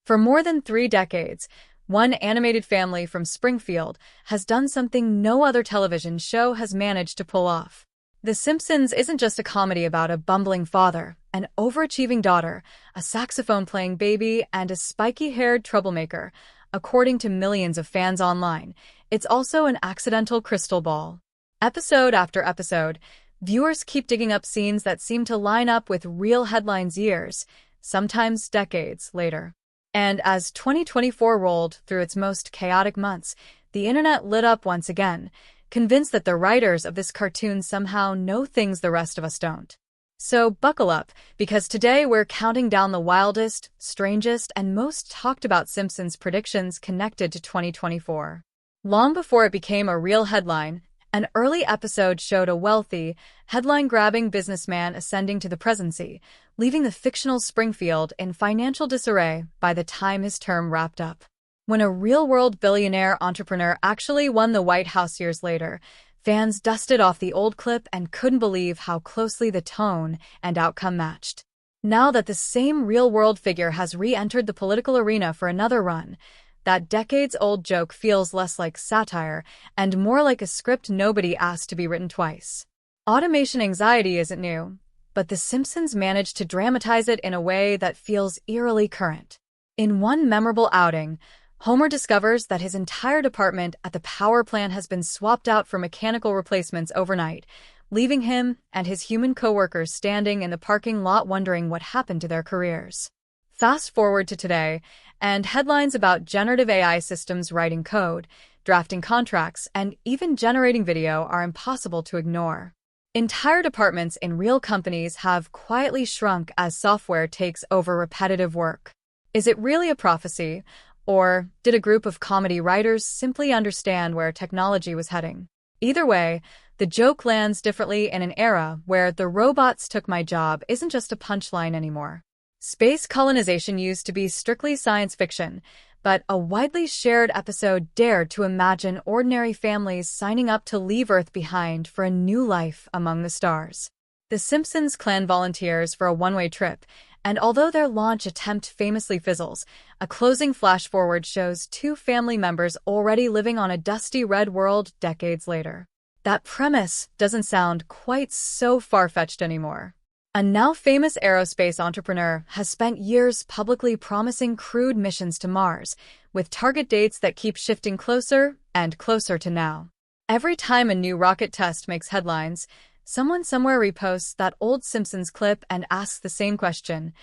For more than 3 decades, one animated family from Springfield has done something no other television show has managed to pull off. The Simpsons isn't just a comedy about a bumbling father, an overachieving daughter, a saxophone-playing baby, and a spiky-haired troublemaker. According to millions of fans online, it's also an accidental crystal ball. Episode after episode, viewers keep digging up scenes that seem to line up with real headlines years, sometimes decades, later. And as 2024 rolled through its most chaotic months, the internet lit up once again, convinced that the writers of this cartoon somehow know things the rest of us don't. So buckle up, because today we're counting down the wildest, strangest, and most talked about Simpsons predictions connected to 2024. Long before it became a real headline, an early episode showed a wealthy, headline-grabbing businessman ascending to the presidency, leaving the fictional Springfield in financial disarray by the time his term wrapped up. When a real-world billionaire entrepreneur actually won the White House years later, fans dusted off the old clip and couldn't believe how closely the tone and outcome matched. Now that the same real-world figure has re-entered the political arena for another run, that decades-old joke feels less like satire and more like a script nobody asked to be written twice. Automation anxiety isn't new, but The Simpsons managed to dramatize it in a way that feels eerily current. In one memorable outing, Homer discovers that his entire department at the power plant has been swapped out for mechanical replacements overnight, leaving him and his human coworkers standing in the parking lot wondering what happened to their careers. Fast forward to today, and headlines about generative AI systems writing code, drafting contracts, and even generating video are impossible to ignore. Entire departments in real companies have quietly shrunk as software takes over repetitive work. Is it really a prophecy, or did a group of comedy writers simply understand where technology was heading? Either way, the joke lands differently in an era where "the robots took my job" isn't just a punchline anymore. Space colonization used to be strictly science fiction, but a widely shared episode dared to imagine ordinary families signing up to leave Earth behind for a new life among the stars. The Simpsons clan volunteers for a one-way trip, and although their launch attempt famously fizzles, a closing flash-forward shows two family members already living on a dusty red world decades later. That premise doesn't sound quite so far-fetched anymore. A now-famous aerospace entrepreneur has spent years publicly promising crewed missions to Mars, with target dates that keep shifting closer and closer to now. Every time a new rocket test makes headlines, someone somewhere reposts that old Simpsons clip and asks the same question: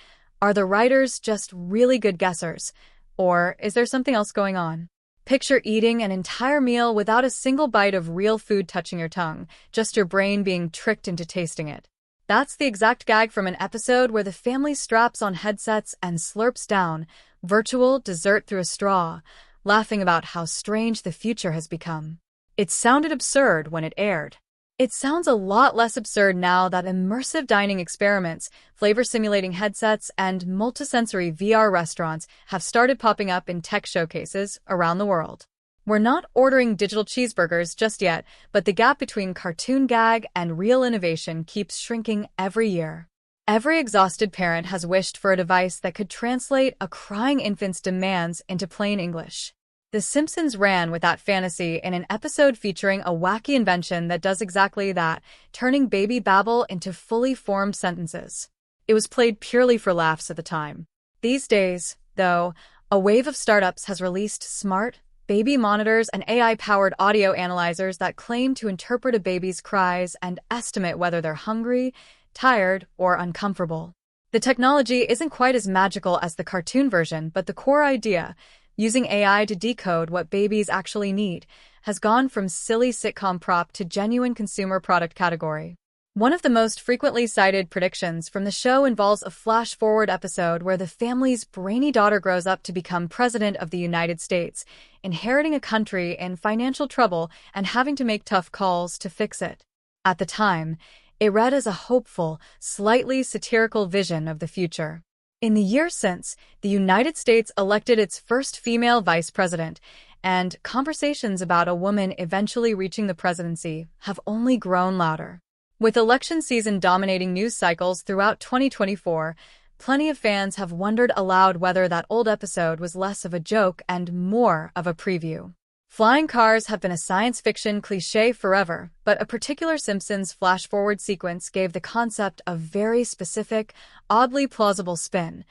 are the writers just really good guessers, or is there something else going on? Picture eating an entire meal without a single bite of real food touching your tongue, just your brain being tricked into tasting it. That's the exact gag from an episode where the family straps on headsets and slurps down virtual dessert through a straw, laughing about how strange the future has become. It sounded absurd when it aired. It sounds a lot less absurd now that immersive dining experiments, flavor-simulating headsets, and multisensory VR restaurants have started popping up in tech showcases around the world. We're not ordering digital cheeseburgers just yet, but the gap between cartoon gag and real innovation keeps shrinking every year. Every exhausted parent has wished for a device that could translate a crying infant's demands into plain English. The Simpsons ran with that fantasy in an episode featuring a wacky invention that does exactly that, turning baby babble into fully formed sentences. It was played purely for laughs at the time. These days, though, a wave of startups has released smart, baby monitors and AI-powered audio analyzers that claim to interpret a baby's cries and estimate whether they're hungry, tired, or uncomfortable. The technology isn't quite as magical as the cartoon version, but the core idea, using AI to decode what babies actually need, has gone from silly sitcom prop to genuine consumer product category. One of the most frequently cited predictions from the show involves a flash-forward episode where the family's brainy daughter grows up to become president of the United States, inheriting a country in financial trouble and having to make tough calls to fix it. At the time, it read as a hopeful, slightly satirical vision of the future. In the years since, the United States elected its first female vice president, and conversations about a woman eventually reaching the presidency have only grown louder. With election season dominating news cycles throughout 2024, plenty of fans have wondered aloud whether that old episode was less of a joke and more of a preview. Flying cars have been a science fiction cliché forever, but a particular Simpsons flash-forward sequence gave the concept a very specific, oddly plausible spin.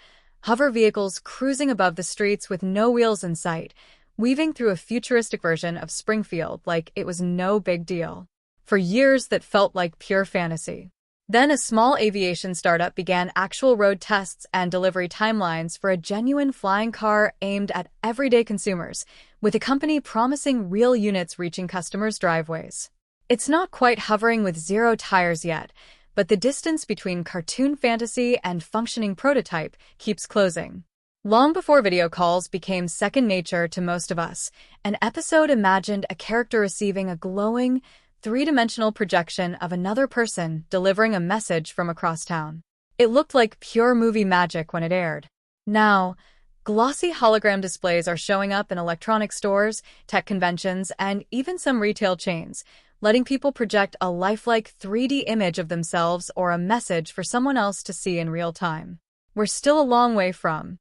Hover vehicles cruising above the streets with no wheels in sight, weaving through a futuristic version of Springfield like it was no big deal. For years that felt like pure fantasy. Then a small aviation startup began actual road tests and delivery timelines for a genuine flying car aimed at everyday consumers, with the company promising real units reaching customers' driveways. It's not quite hovering with zero tires yet, but the distance between cartoon fantasy and functioning prototype keeps closing. Long before video calls became second nature to most of us, an episode imagined a character receiving a glowing, three-dimensional projection of another person delivering a message from across town. It looked like pure movie magic when it aired. Now, glossy hologram displays are showing up in electronic stores, tech conventions, and even some retail chains, letting people project a lifelike 3D image of themselves or a message for someone else to see in real time. We're still a long way from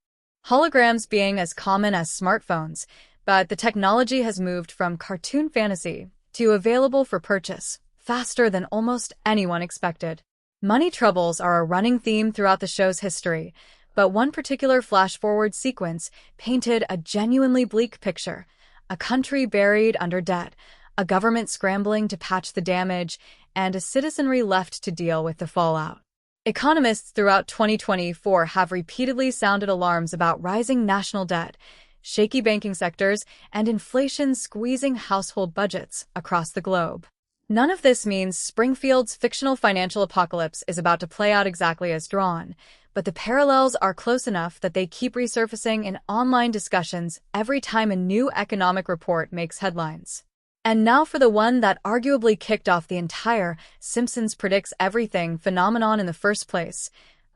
holograms being as common as smartphones, but the technology has moved from cartoon fantasy to available for purchase, faster than almost anyone expected. Money troubles are a running theme throughout the show's history, but one particular flash-forward sequence painted a genuinely bleak picture: a country buried under debt, a government scrambling to patch the damage, and a citizenry left to deal with the fallout. Economists throughout 2024 have repeatedly sounded alarms about rising national debt, shaky banking sectors, and inflation squeezing household budgets across the globe. None of this means Springfield's fictional financial apocalypse is about to play out exactly as drawn, but the parallels are close enough that they keep resurfacing in online discussions every time a new economic report makes headlines. And now for the one that arguably kicked off the entire Simpsons predicts everything phenomenon in the first place.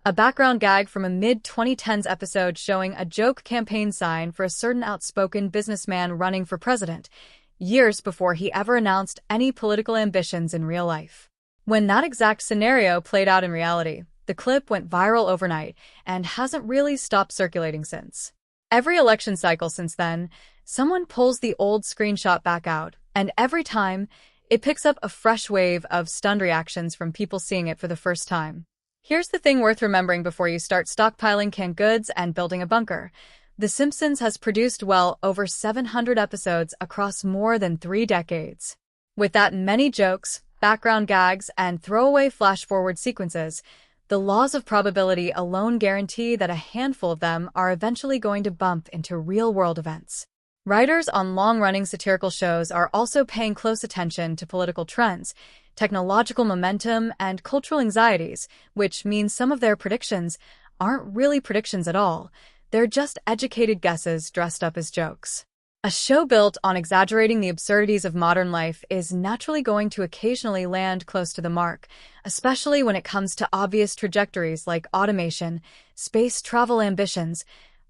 A background gag from a mid-2010s episode showing a joke campaign sign for a certain outspoken businessman running for president, years before he ever announced any political ambitions in real life. When that exact scenario played out in reality, the clip went viral overnight and hasn't really stopped circulating since. Every election cycle since then, someone pulls the old screenshot back out, and every time, it picks up a fresh wave of stunned reactions from people seeing it for the first time. Here's the thing worth remembering before you start stockpiling canned goods and building a bunker. The Simpsons has produced well over 700 episodes across more than 3 decades. With that many jokes, background gags, and throwaway flash-forward sequences, the laws of probability alone guarantee that a handful of them are eventually going to bump into real-world events. Writers on long-running satirical shows are also paying close attention to political trends, technological momentum, and cultural anxieties, which means some of their predictions aren't really predictions at all. They're just educated guesses dressed up as jokes. A show built on exaggerating the absurdities of modern life is naturally going to occasionally land close to the mark, especially when it comes to obvious trajectories like automation, space travel ambitions,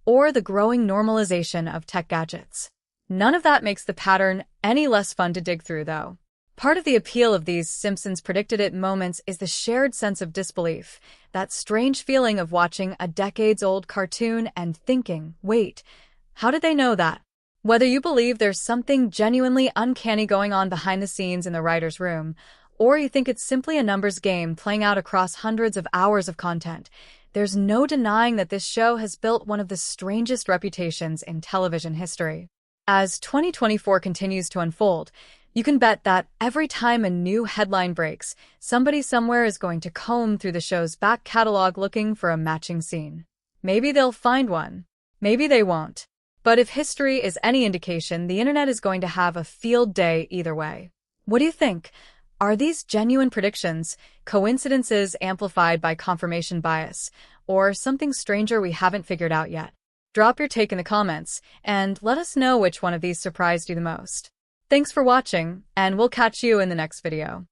or the growing normalization of tech gadgets. None of that makes the pattern any less fun to dig through, though. Part of the appeal of these Simpsons predicted it moments is the shared sense of disbelief, that strange feeling of watching a decades-old cartoon and thinking, wait, how did they know that? Whether you believe there's something genuinely uncanny going on behind the scenes in the writer's room, or you think it's simply a numbers game playing out across hundreds of hours of content, there's no denying that this show has built one of the strangest reputations in television history. As 2024 continues to unfold, you can bet that every time a new headline breaks, somebody somewhere is going to comb through the show's back catalog looking for a matching scene. Maybe they'll find one. Maybe they won't. But if history is any indication, the internet is going to have a field day either way. What do you think? Are these genuine predictions, coincidences amplified by confirmation bias, or something stranger we haven't figured out yet? Drop your take in the comments, and let us know which one of these surprised you the most. Thanks for watching, and we'll catch you in the next video.